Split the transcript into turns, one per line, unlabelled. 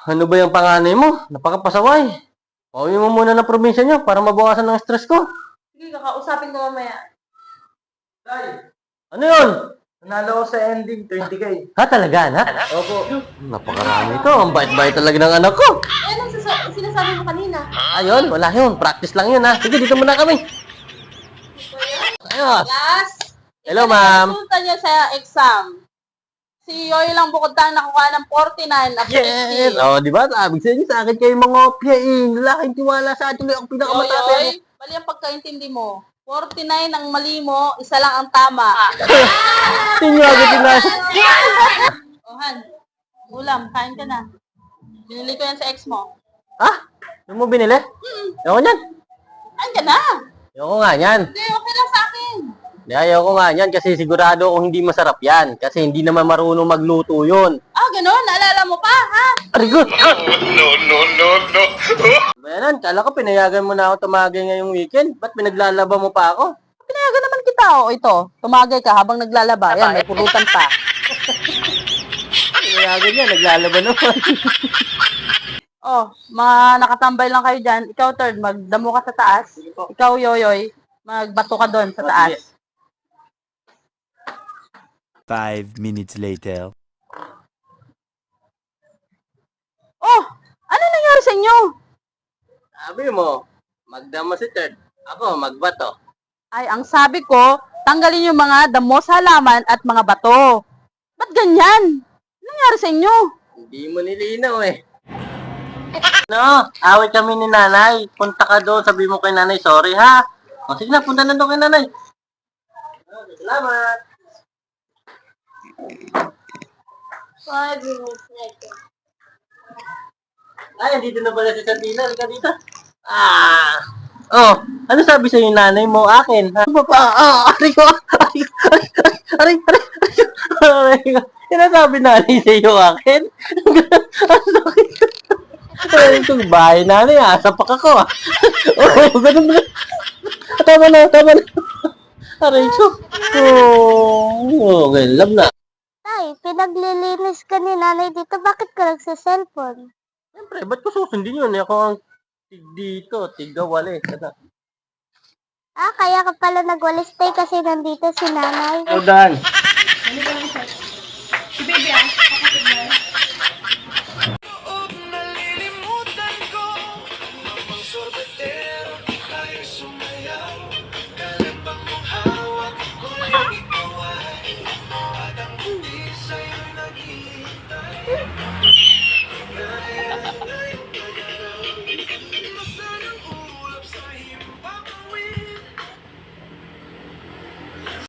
Ano ba yung panganay mo? Napakapasaway. Pauwi mo muna ng probinsya nyo para mabawasan ng stress ko.
Sige, kakausapin ko mamaya.
Tay,
Ano yun?
nanalo ko sa ending, 20K.
Ha, talaga, anak?
Opo.
Napakarami ito. Ang bait-bait talaga ng anak ko.
Eh, anong sinasabi mo kanina?
Ayun, wala yun. Practice lang yun, ha. Sige, dito muna kami. Ayos.
Last.
Hello, ma'am.
Resulta niya sa exam. Si Yoy lang bukod tang nakuha ng 49 at
Yes!
50.
Oh, di ba? Sabi sa inyo, sa akin kayo mga opya eh. Lalaking tiwala sa atin. Ako pinakamatapos.
Yoy, mali ang pagkaintindi mo. 49 ang mali mo, isa lang ang tama.
Tinyo agad tinasa.
Han, ulam, kain ka na. Binili ko yan sa ex mo.
Ha? Ano mo binili? Ayoko niyan.
Andiyan na.
Ayoko nga niyan.
Hindi, okay lang sa akin.
Hindi, ayoko nga niyan kasi sigurado akong hindi masarap yan. Kasi hindi naman marunong magluto yun.
Ah, gano'n? Naalala mo pa, ha?
Arigot!
No.
Bayanan, kala ko pinayagan mo na ako tumagay ngayong weekend. Ba't pinaglalaba mo pa ako?
Pinayagan naman kita, oh. Ito, tumagay ka habang naglalaba. Yan, may pulutan pa.
Pinayagan niya, naglalaba naman.
Oh, mga nakatambay lang kayo dyan. Ikaw, third, magdamo ka sa taas. Ikaw, Yoyoy, magbato ka doon sa taas.
5 minutes later.
Oh, ano nangyari sa inyo?
Sabi mo, magdama si Ted. Ako, magbato.
Ay, ang sabi ko, tanggalin yung mga damo sa halaman at mga bato. Ba't ganyan? Ano nangyari sa inyo?
Hindi mo nilinaw eh. No, away kami ni nanay. Punta ka doon, sabi mo kay nanay, sorry ha. O sige na, punta na doon kay nanay. Salamat.
5 minutes later.
Ay, andito na pala si Santina. Halika dito. Ah! Oh, ano sabi sa'yo yung nanay mo? Akin, ha? Ano pa? Aray ko! Aray! Sinasabi nanay sa'yo akin? Ang sakit. Aray ko, bahay nanay, sapak ako, ah. Oh, ganun ba? Tama na. Aray ko. Oh, okay, love na.
Tay, pinaglilinis ka ni nanay dito. Bakit ka nagsa-cellphone?
Siyempre, ba't ko susundin yun? Ako ang tig dito, tigawali.
Ah, kaya ka pala nagwalis tay kasi nandito si nanay.
Hold on.
Si baby, ah.